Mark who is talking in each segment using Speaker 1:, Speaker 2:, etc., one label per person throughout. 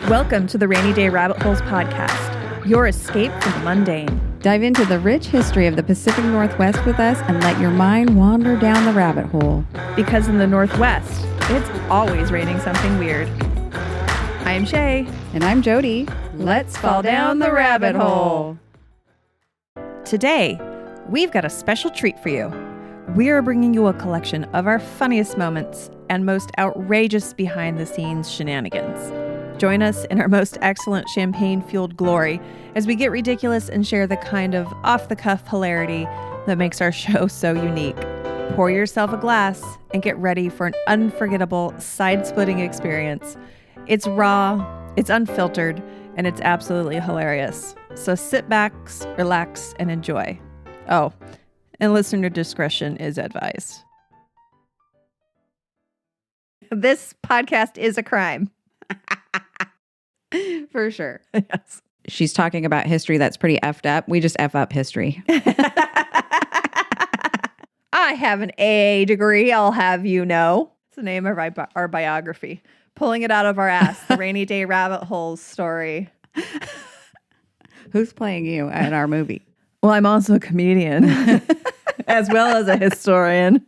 Speaker 1: Welcome to the Rainy Day Rabbit Holes podcast, your escape from the mundane.
Speaker 2: Dive into the rich history of the Pacific Northwest with us and let your mind wander down the rabbit hole.
Speaker 1: Because in the Northwest, it's always raining something weird. I am Shea.
Speaker 2: And I'm Jody. Let's fall down the rabbit hole.
Speaker 1: Today, we've got a special treat for you. We are bringing you a collection of our funniest moments and most outrageous behind-the-scenes shenanigans. Join us in our most excellent champagne-fueled glory as we get ridiculous and share the kind of off-the-cuff hilarity that makes our show so unique. Pour yourself a glass and get ready for an unforgettable, side-splitting experience. It's raw, it's unfiltered, and it's absolutely hilarious. So sit back, relax, and enjoy. Oh, and listener discretion is advised. This podcast is a crime.
Speaker 2: For sure.
Speaker 1: Yes.
Speaker 2: She's talking about history that's pretty effed up. We just F up history.
Speaker 1: I have an AA degree, I'll have you know. It's the name of our biography. Pulling it out of our ass, the Rainy Day Rabbit Holes story.
Speaker 2: Who's playing you in our movie?
Speaker 1: Well, I'm also a comedian, as well as a historian.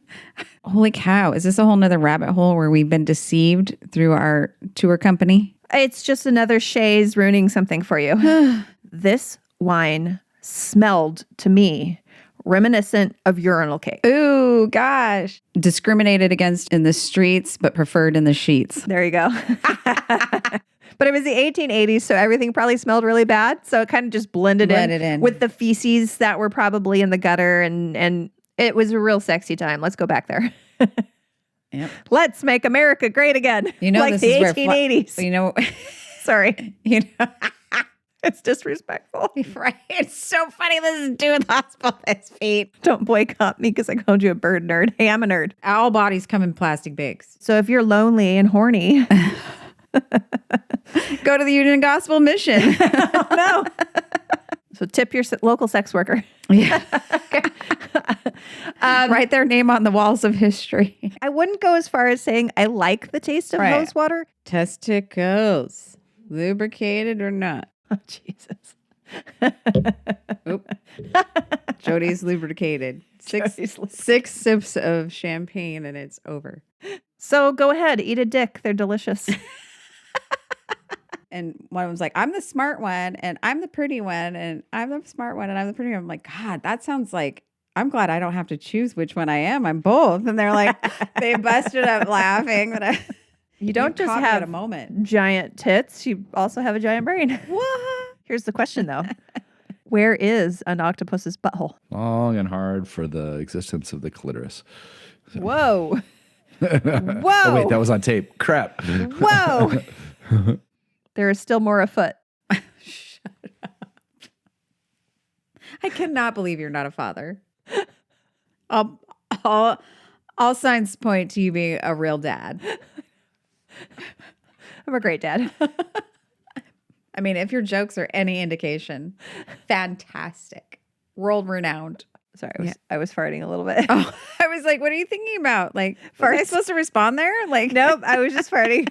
Speaker 2: Holy cow. Is this a whole nother rabbit hole where we've been deceived through our tour company?
Speaker 1: It's just another Shay's ruining something for you. This wine smelled to me reminiscent of urinal cake.
Speaker 2: Ooh, gosh. Discriminated against in the streets, but preferred in the sheets.
Speaker 1: There you go. But it was the 1880s, so everything probably smelled really bad. So it kind of just blended in with the feces that were probably in the gutter. And it was a real sexy time. Let's go back there.
Speaker 2: Yep.
Speaker 1: Let's make America great again.
Speaker 2: You know,
Speaker 1: like
Speaker 2: this
Speaker 1: the
Speaker 2: is
Speaker 1: 1880s.
Speaker 2: You know,
Speaker 1: Sorry.
Speaker 2: you know,
Speaker 1: It's disrespectful.
Speaker 2: right? It's so funny. This is doing hospital his feet.
Speaker 1: Don't boycott me because I called you a bird nerd. Hey, I'm a nerd.
Speaker 2: All bodies come in plastic bags.
Speaker 1: So if you're lonely and horny,
Speaker 2: Go to the Union Gospel Mission.
Speaker 1: oh no. So tip your local sex worker.
Speaker 2: Yeah. Write their name on the walls of history.
Speaker 1: I wouldn't go as far as saying I like the taste of hose water.
Speaker 2: Testicles, lubricated or not?
Speaker 1: Oh, Jesus.
Speaker 2: Oop. Jody's lubricated.
Speaker 1: Jody's
Speaker 2: 6 sips of champagne and it's over.
Speaker 1: So go ahead, eat a dick. They're delicious.
Speaker 2: And one of them's like, I'm the smart one and I'm the pretty one and I'm the smart one and I'm the pretty one. I'm like, God, that sounds like, I'm glad I don't have to choose which one I am. I'm both. And they're like, they busted up laughing. But
Speaker 1: You don't just have
Speaker 2: a moment.
Speaker 1: giant tits. You also have a giant brain.
Speaker 2: What?
Speaker 1: Here's the question, though. Where is an octopus's butthole?
Speaker 3: Long and hard for the existence of the clitoris.
Speaker 1: Whoa. Whoa.
Speaker 3: Oh, wait, that was on tape. Crap.
Speaker 1: Whoa. There is still more afoot.
Speaker 2: Shut up. I cannot believe you're not a father. All signs point to you being a real dad.
Speaker 1: I'm a great dad.
Speaker 2: I mean, if your jokes are any indication, fantastic. World renowned.
Speaker 1: Sorry, I was farting a little bit.
Speaker 2: Oh, I was like, what are you thinking about? Like, was I supposed to respond there? Like,
Speaker 1: Nope, I was just farting.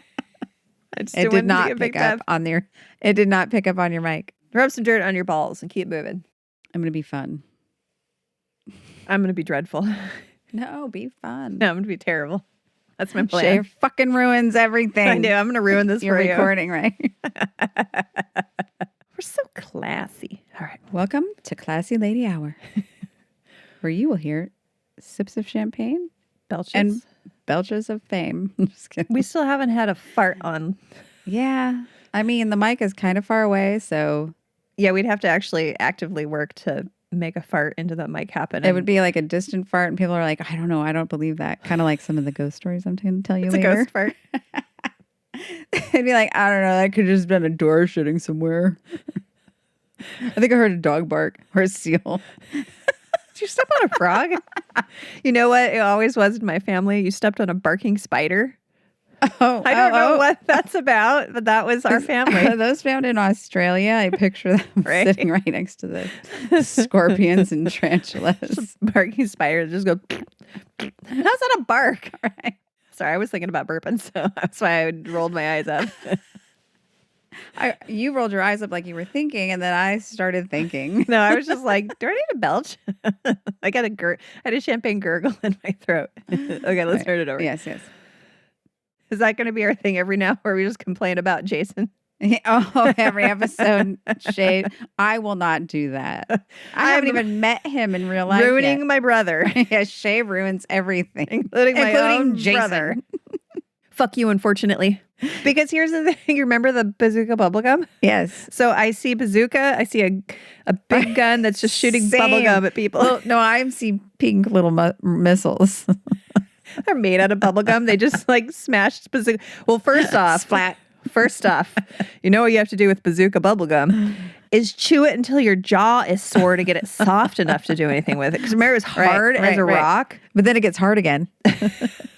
Speaker 2: It did not pick up on your. It did not pick up on your mic.
Speaker 1: Rub some dirt on your balls and keep moving.
Speaker 2: I'm gonna be fun.
Speaker 1: I'm going to be dreadful.
Speaker 2: No, be fun.
Speaker 1: No, I'm going to be terrible. That's my plan.
Speaker 2: Shea fucking ruins everything.
Speaker 1: I do. I'm going to ruin this
Speaker 2: You're
Speaker 1: for you.
Speaker 2: recording, right?
Speaker 1: We're so classy. All right.
Speaker 2: Welcome to Classy Lady Hour, where you will hear sips of champagne
Speaker 1: Belches.
Speaker 2: and belches of fame. Just kidding.
Speaker 1: We still haven't had a fart on.
Speaker 2: Yeah. I mean, the mic is kind of far away, so
Speaker 1: Yeah, we'd have to actually actively work to make a fart into the mic happen.
Speaker 2: it would be like a distant fart, and people are like, I don't know, I don't believe that. Kind of like some of the ghost stories I'm going to tell you
Speaker 1: It's
Speaker 2: later.
Speaker 1: a ghost fart.
Speaker 2: They'd be like, I don't know, that could just been a door shitting somewhere. I think I heard a dog bark or a seal.
Speaker 1: Did you step on a frog? You know what? It always was in my family. You stepped on a barking spider.
Speaker 2: Oh,
Speaker 1: I don't know what that's about, but that was our family.
Speaker 2: Are those found in Australia? I picture them
Speaker 1: Right.
Speaker 2: sitting right next to the scorpions and tarantulas.
Speaker 1: Barking spiders just go. How's that a bark? Right. Sorry, I was thinking about burping, so that's why I rolled my eyes up.
Speaker 2: You rolled your eyes up like you were thinking, and then I started thinking.
Speaker 1: No, I was just like, do I need to belch? I had a champagne gurgle in my throat. Okay, let's start it over.
Speaker 2: Yes.
Speaker 1: Is that going to be our thing every now where we just complain about Jason?
Speaker 2: Oh, every episode, Shay. I will not do that. I haven't even met him in real life.
Speaker 1: Ruining
Speaker 2: yet.
Speaker 1: my brother.
Speaker 2: Yeah, Shay ruins everything,
Speaker 1: Including my own
Speaker 2: Jason.
Speaker 1: brother. Fuck you, unfortunately. Because here's the thing. You remember the bazooka bubblegum?
Speaker 2: Yes.
Speaker 1: So I see bazooka. I see a big gun that's just shooting bubblegum at people.
Speaker 2: Well, no, I see pink little missiles.
Speaker 1: They're made out of bubblegum. They just like smashed bazooka. Well, first off, you know what you have to do with bazooka bubblegum is chew it until your jaw is sore to get it soft enough to do anything with it. Because remember, it was hard as a rock.
Speaker 2: But then it gets hard again.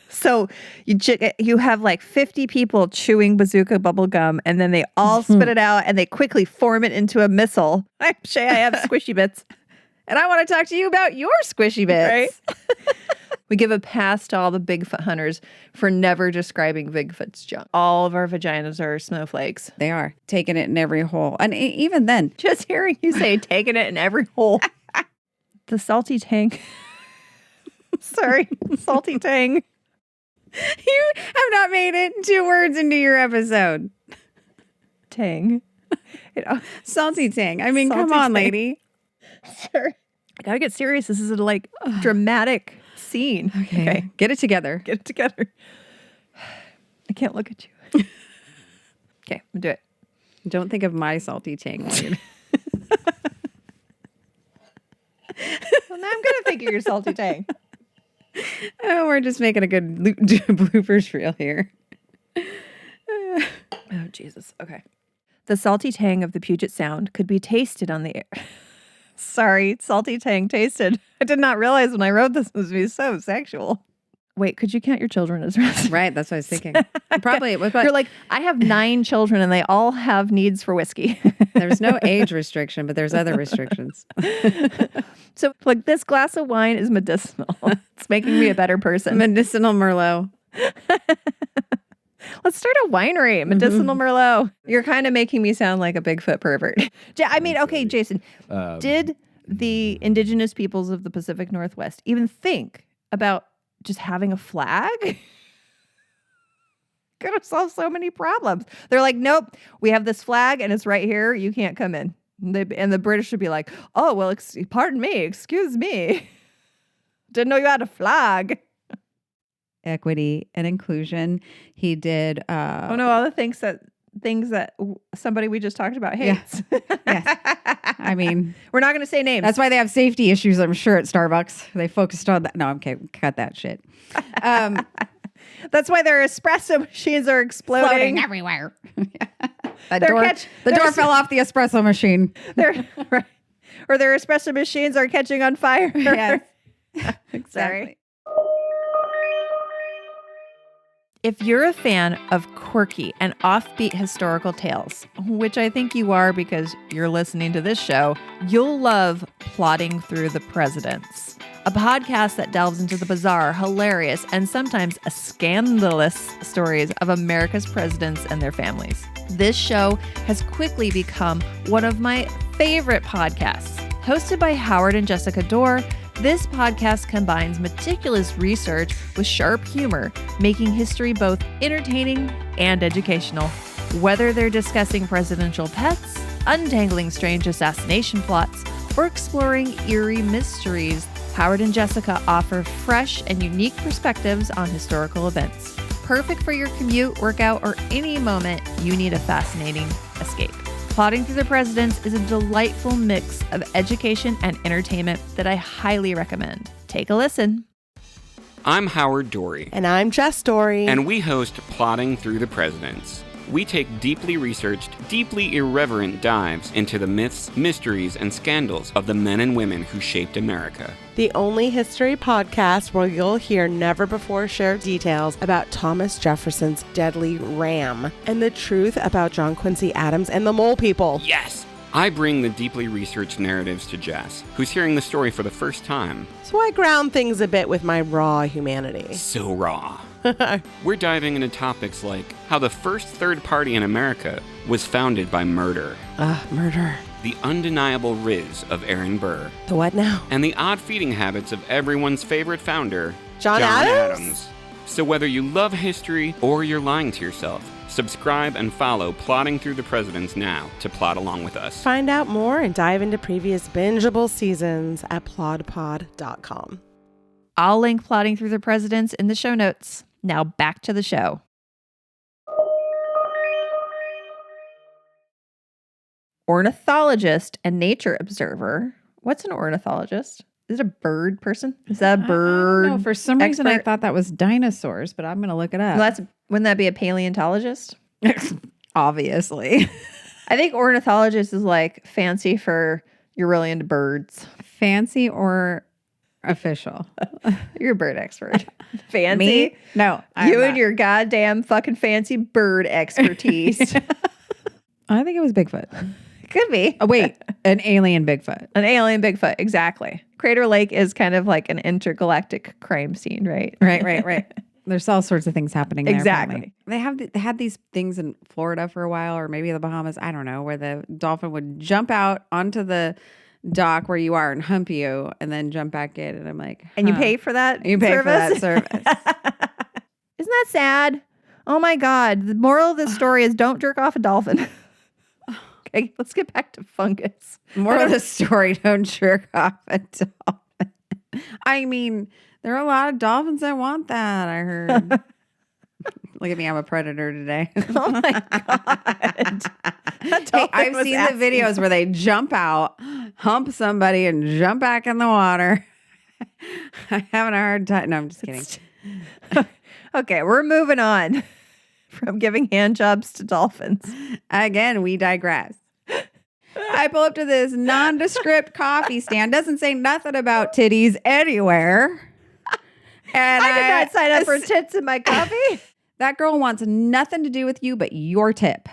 Speaker 1: So you have like 50 people chewing bazooka bubblegum, and then they all spit it out, and they quickly form it into a missile. I'm Shay, I have squishy bits.
Speaker 2: And I want to talk to you about your squishy bits.
Speaker 1: Right? We give a pass to all the Bigfoot hunters for never describing Bigfoot's junk. All of our vaginas are snowflakes.
Speaker 2: They are. Taking it in every hole. And even then.
Speaker 1: Just hearing you say taking it in every hole. The salty tang. Sorry, salty tang.
Speaker 2: You have not made it 2 words into your episode.
Speaker 1: Tang.
Speaker 2: Salty tang. I mean,
Speaker 1: Salty
Speaker 2: come on,
Speaker 1: tang.
Speaker 2: lady.
Speaker 1: Sure. I gotta get serious. This is a like dramatic scene.
Speaker 2: Okay. Get it together.
Speaker 1: Get it together. I can't look at you. Okay, I'm gonna do it.
Speaker 2: Don't think of my salty tang.
Speaker 1: Well, now I'm gonna think of your salty tang.
Speaker 2: Oh, we're just making a good bloopers reel here.
Speaker 1: Oh, Jesus. Okay. The salty tang of the Puget Sound could be tasted on the air. Sorry, salty tang tasted. I did not realize when I wrote this was be so sexual. Wait, could you count your children as residents?
Speaker 2: Right, that's what I was thinking. Probably it was.
Speaker 1: You're like, I have 9 children and they all have needs for whiskey.
Speaker 2: There's no age restriction, but there's other restrictions.
Speaker 1: So, like, this glass of wine is medicinal. It's making me a better person.
Speaker 2: Medicinal Merlot.
Speaker 1: Let's start a winery, Medicinal Merlot. You're kind of making me sound like a Bigfoot pervert. I mean, okay, Jason, did the indigenous peoples of the Pacific Northwest even think about just having a flag? Could have solved so many problems. They're like, nope, we have this flag and it's right here. You can't come in. And the British would be like, oh, well, pardon me, excuse me. Didn't know you had a flag.
Speaker 2: Equity and inclusion. He did.
Speaker 1: Oh no, all the things that somebody we just talked about hates.
Speaker 2: Yes. I mean,
Speaker 1: we're not going to say names.
Speaker 2: That's why they have safety issues, I'm sure, at Starbucks. They focused on that. No, I'm okay. Cut that shit.
Speaker 1: That's why their espresso machines are exploding
Speaker 2: everywhere. The door fell off the espresso machine.
Speaker 1: Right. Or their espresso machines are catching on fire.
Speaker 2: Yes.
Speaker 1: Exactly. Sorry. If you're a fan of quirky and offbeat historical tales, which I think you are because you're listening to this show, you'll love Plotting Through the Presidents, a podcast that delves into the bizarre, hilarious, and sometimes scandalous stories of America's presidents and their families. This show has quickly become one of my favorite podcasts. Hosted by Howard and Jessica Dorr, this podcast combines meticulous research with sharp humor, making history both entertaining and educational. Whether they're discussing presidential pets, untangling strange assassination plots, or exploring eerie mysteries, Howard and Jessica offer fresh and unique perspectives on historical events. Perfect for your commute, workout, or any moment you need a fascinating escape. Plotting Through the Presidents is a delightful mix of education and entertainment that I highly recommend. Take a listen.
Speaker 4: I'm Howard Dory.
Speaker 5: And I'm Jess Dory.
Speaker 4: And we host Plotting Through the Presidents. We take deeply researched, deeply irreverent dives into the myths, mysteries, and scandals of the men and women who shaped America.
Speaker 5: The only history podcast where you'll hear never-before-shared details about Thomas Jefferson's deadly ram and the truth about John Quincy Adams and the Mole People.
Speaker 4: Yes! I bring the deeply researched narratives to Jess, who's hearing the story for the first time.
Speaker 5: So I ground things a bit with my raw humanity.
Speaker 4: So raw. We're diving into topics like how the first third party in America was founded by murder,
Speaker 5: Murder.
Speaker 4: the undeniable riz of Aaron Burr,
Speaker 5: The what now?
Speaker 4: and the odd feeding habits of everyone's favorite founder,
Speaker 5: John Adams?
Speaker 4: So whether you love history or you're lying to yourself, subscribe and follow Plotting Through the Presidents now to plot along with us.
Speaker 5: Find out more and dive into previous bingeable seasons at plodpod.com.
Speaker 1: I'll link Plotting Through the Presidents in the show notes. Now back to the show. Ornithologist and nature observer. What's an ornithologist? Is it a bird person? Is that a bird?
Speaker 2: No, for some reason I
Speaker 1: expert?
Speaker 2: thought that was dinosaurs, but I'm going to look it up.
Speaker 1: Well, wouldn't that be a paleontologist?
Speaker 2: Obviously.
Speaker 1: I think ornithologist is like fancy for you're really into birds.
Speaker 2: Fancy or official?
Speaker 1: You're a bird expert. Fancy?
Speaker 2: Me? No. I'm
Speaker 1: You
Speaker 2: not.
Speaker 1: and your goddamn fucking fancy bird expertise.
Speaker 2: I think it was Bigfoot.
Speaker 1: Could be.
Speaker 2: Oh, wait. An alien Bigfoot.
Speaker 1: An alien Bigfoot, exactly. Crater Lake is kind of like an intergalactic crime scene, right?
Speaker 2: Right. There's all sorts of things happening there.
Speaker 1: Exactly.
Speaker 2: Apparently. They had these things in Florida for a while, or maybe the Bahamas, I don't know, where the dolphin would jump out onto the dock where you are and hump you and then jump back in. And I'm like,
Speaker 1: And you
Speaker 2: huh.
Speaker 1: pay for that
Speaker 2: You pay for that service.
Speaker 1: Isn't that sad? Oh my God. The moral of this story is don't jerk off a dolphin. Okay, let's get back to fungus.
Speaker 2: More of the story, don't jerk off a dolphin. I mean, there are a lot of dolphins that want that, I heard. Look at me, I'm a predator today.
Speaker 1: Oh my God.
Speaker 2: Hey, I've seen the videos where they jump out, hump somebody, and jump back in the water. I'm having a hard time. No, I'm just kidding.
Speaker 1: Okay, we're moving on from giving hand jobs to dolphins.
Speaker 2: Again, we digress. I pull up to this nondescript coffee stand. Doesn't say nothing about titties anywhere. And
Speaker 1: I did not sign up for tits in my coffee.
Speaker 2: That girl wants nothing to do with you but your tip.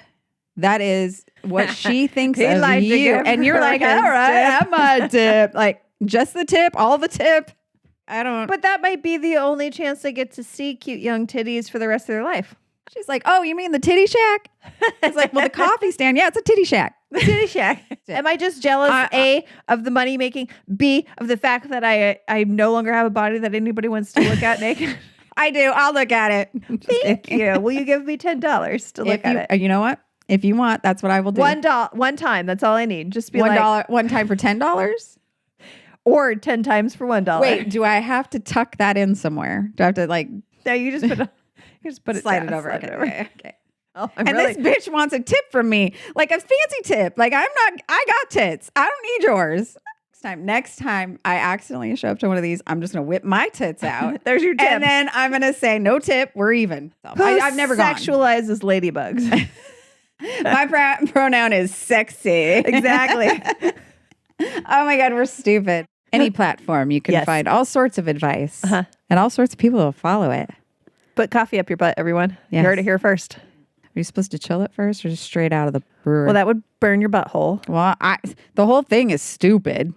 Speaker 2: That is what she thinks
Speaker 1: He
Speaker 2: of
Speaker 1: lied to
Speaker 2: you.
Speaker 1: give
Speaker 2: And you're
Speaker 1: her
Speaker 2: like,
Speaker 1: a
Speaker 2: all right,
Speaker 1: tip."
Speaker 2: I'm a tip. Like, just the tip, all the tip. I don't.
Speaker 1: But that might be the only chance they get to see cute young titties for the rest of their life.
Speaker 2: She's like, oh, you mean the titty shack? It's like, well, the coffee stand. Yeah, it's a titty shack.
Speaker 1: The titty shack. Am I just jealous, A, of the money making, B, of the fact that I no longer have a body that anybody wants to look at naked?
Speaker 2: I do. I'll look at it.
Speaker 1: Thank you. Will you give me $10 to look at it?
Speaker 2: You know what? If you want, that's what I will do.
Speaker 1: One time. That's all I need. Just be
Speaker 2: $1
Speaker 1: like,
Speaker 2: one time for $10.
Speaker 1: or 10 times for $1.
Speaker 2: Wait, do I have to tuck that in somewhere? Do I have to like
Speaker 1: No, you just put it
Speaker 2: slide
Speaker 1: down,
Speaker 2: it over?
Speaker 1: slide
Speaker 2: Okay.
Speaker 1: it over.
Speaker 2: Okay.
Speaker 1: Oh,
Speaker 2: And this bitch wants a tip from me, like a fancy tip. Like I got tits. I don't need yours. Next time I accidentally show up to one of these, I'm just gonna whip my tits out.
Speaker 1: There's your tip.
Speaker 2: And then I'm gonna say, no tip, we're even. So,
Speaker 1: Who
Speaker 2: I've never gone.
Speaker 1: sexualizes ladybugs.
Speaker 2: My pronoun is sexy.
Speaker 1: Exactly.
Speaker 2: Oh my God, we're stupid. Any platform, you can
Speaker 1: Yes.
Speaker 2: find all sorts of advice and all sorts of people will follow it.
Speaker 1: Put coffee up your butt, everyone.
Speaker 2: Yes.
Speaker 1: You heard it here first.
Speaker 2: Are you supposed to chill it first or just straight out of the brewer?
Speaker 1: Well, that would burn your butthole.
Speaker 2: Well, the whole thing is stupid.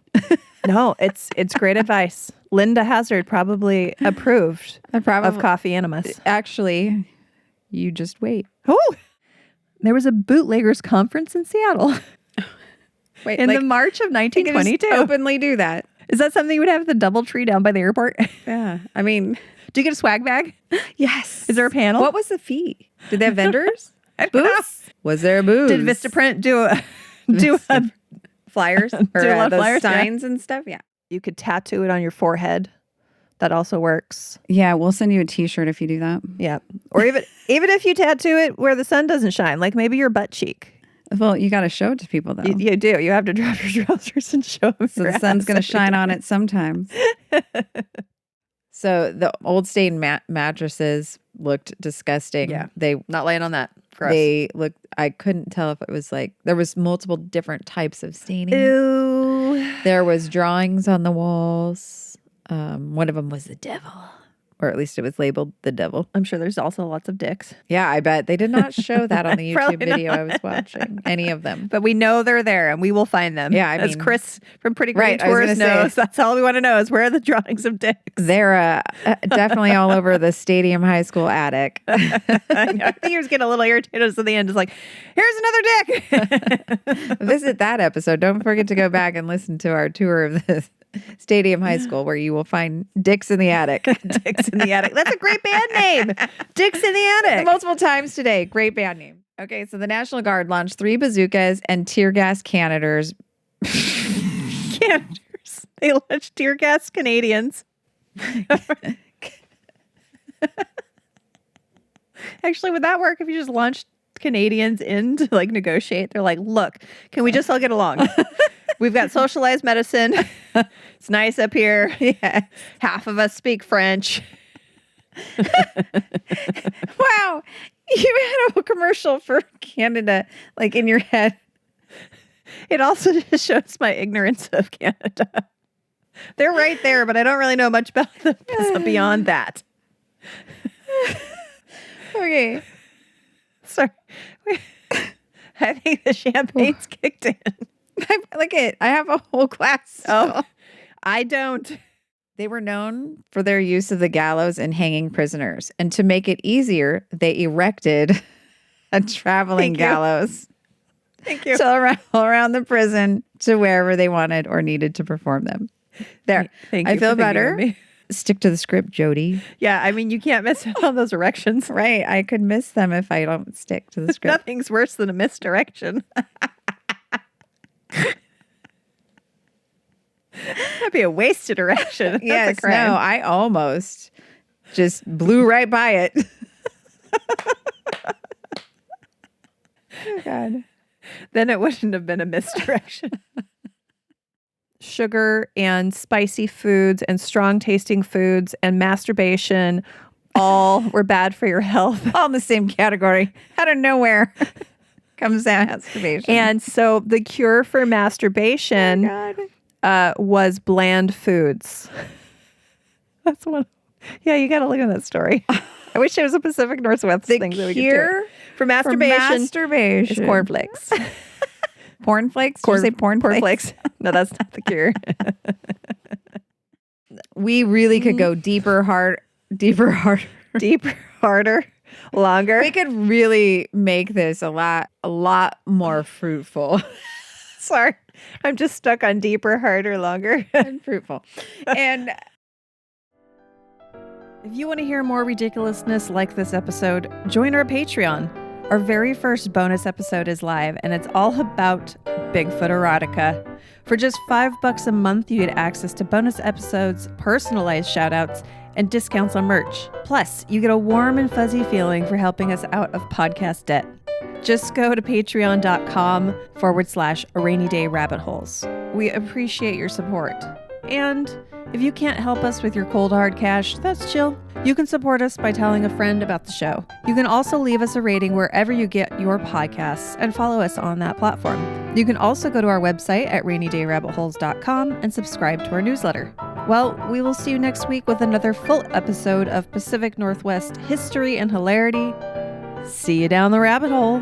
Speaker 1: No, it's great advice. Linda Hazard probably approved of coffee enemas.
Speaker 2: Actually, you just wait.
Speaker 1: Oh, there was a bootleggers conference in Seattle
Speaker 2: Wait,
Speaker 1: in the March of
Speaker 2: you can just
Speaker 1: 1922.
Speaker 2: openly do that.
Speaker 1: Is that something you would have at the DoubleTree down by the airport?
Speaker 2: Yeah. I mean,
Speaker 1: Do you get a swag bag?
Speaker 2: yes.
Speaker 1: Is there a panel?
Speaker 2: What was the fee? Did they have vendors? Booths? Was there a booth?
Speaker 1: Did Vistaprint do a
Speaker 2: flyers? Or
Speaker 1: Do a lot of
Speaker 2: those
Speaker 1: flyers, yeah.
Speaker 2: signs and stuff? Yeah.
Speaker 1: You could tattoo it on your forehead. That also works.
Speaker 2: Yeah, we'll send you a t-shirt if you do that.
Speaker 1: Yeah. Or even if you tattoo it where the sun doesn't shine, like maybe your butt cheek.
Speaker 2: Well, you got to show it to people, though.
Speaker 1: You do. You have to drop your trousers and show them.
Speaker 2: So the sun's going to shine on it sometimes. So the old stain mattresses looked disgusting.
Speaker 1: Yeah.
Speaker 2: They
Speaker 1: Not laying on that. Gross.
Speaker 2: They looked, I couldn't tell if it was like, there was multiple different types of staining.
Speaker 1: Ew.
Speaker 2: There was drawings on the walls. One of them was the devil. or at least it was labeled the devil.
Speaker 1: I'm sure there's also lots of dicks.
Speaker 2: Yeah, I bet. They did not show that on the YouTube
Speaker 1: Probably
Speaker 2: video
Speaker 1: not.
Speaker 2: I was watching, any of them.
Speaker 1: But we know they're there and we will find them.
Speaker 2: Yeah, I
Speaker 1: as
Speaker 2: mean-
Speaker 1: Chris from Pretty Green
Speaker 2: Right, I was
Speaker 1: Tours
Speaker 2: gonna say-
Speaker 1: knows, that's all we want to know is where are the drawings of dicks.
Speaker 2: They're definitely all over the Stadium High School attic.
Speaker 1: I know. I think he was getting a little irritated at the end. It's like, here's another dick.
Speaker 2: Visit that episode. Don't forget to go back and listen to our tour of the Stadium High School where you will find Dicks in the Attic.
Speaker 1: Dicks in the Attic. That's a great band name. Dicks in the Attic.
Speaker 2: Multiple times today. Great band name. Okay, so the National Guard launched 3 bazookas and tear gas cannoners.
Speaker 1: Canaders. They launched tear gas Canadians. Actually, would that work if you just launched Canadians in to like negotiate? They're like, look, can we just all get along? We've got socialized medicine. It's nice up here.
Speaker 2: Yeah.
Speaker 1: Half of us speak French.
Speaker 2: Wow. You had a whole commercial for Canada like in your head.
Speaker 1: It also just shows my ignorance of Canada. They're right there, but I don't really know much about them beyond that.
Speaker 2: Okay.
Speaker 1: Sorry. I think the champagne's kicked in.
Speaker 2: Look at I have a whole glass.
Speaker 1: Oh, I don't.
Speaker 2: They were known for their use of the gallows in hanging prisoners. And to make it easier, they erected a traveling
Speaker 1: Thank you.
Speaker 2: gallows
Speaker 1: Thank you.
Speaker 2: to all around the prison to wherever they wanted or needed to perform them. There.
Speaker 1: Thank
Speaker 2: I
Speaker 1: you
Speaker 2: feel
Speaker 1: for thinking of
Speaker 2: better.
Speaker 1: me.
Speaker 2: Stick to the script, Jody.
Speaker 1: Yeah, I mean, you can't miss out on those erections.
Speaker 2: Right. I could miss them if I don't stick to the script.
Speaker 1: Nothing's worse than a misdirection. That'd be a wasted erection. That's
Speaker 2: Yes,
Speaker 1: a crime.
Speaker 2: no, I almost just blew right by it. Oh, God.
Speaker 1: Then it wouldn't have been a misdirection. Sugar and spicy foods and strong tasting foods and masturbation all were bad for your health.
Speaker 2: All in the same category. Out of nowhere comes that masturbation.
Speaker 1: And so the cure for masturbation was bland foods. That's one. Yeah, you got to look at that story. I wish it was a Pacific Northwest
Speaker 2: the
Speaker 1: thing that we could
Speaker 2: cure
Speaker 1: do. For masturbation,
Speaker 2: masturbation.
Speaker 1: is cornflakes.
Speaker 2: Porn flakes? Did you say porn flakes?
Speaker 1: Cornflakes. No, that's not the cure.
Speaker 2: We really could go deeper, harder.
Speaker 1: Deeper, harder, longer.
Speaker 2: We could really make this a lot more fruitful.
Speaker 1: Sorry, I'm just stuck on deeper, harder, longer.
Speaker 2: And fruitful. And
Speaker 1: If you want to hear more ridiculousness like this episode, join our Patreon. Our very first bonus episode is live, and it's all about Bigfoot erotica. For just $5 a month, you get access to bonus episodes, personalized shoutouts, and discounts on merch. Plus, you get a warm and fuzzy feeling for helping us out of podcast debt. Just go to patreon.com/rainy day rabbit holes. We appreciate your support. And if you can't help us with your cold hard cash, that's chill. You can support us by telling a friend about the show. You can also leave us a rating wherever you get your podcasts and follow us on that platform. You can also go to our website at rainydayrabbitholes.com and subscribe to our newsletter. Well, we will see you next week with another full episode of Pacific Northwest history and hilarity. See you down the rabbit hole.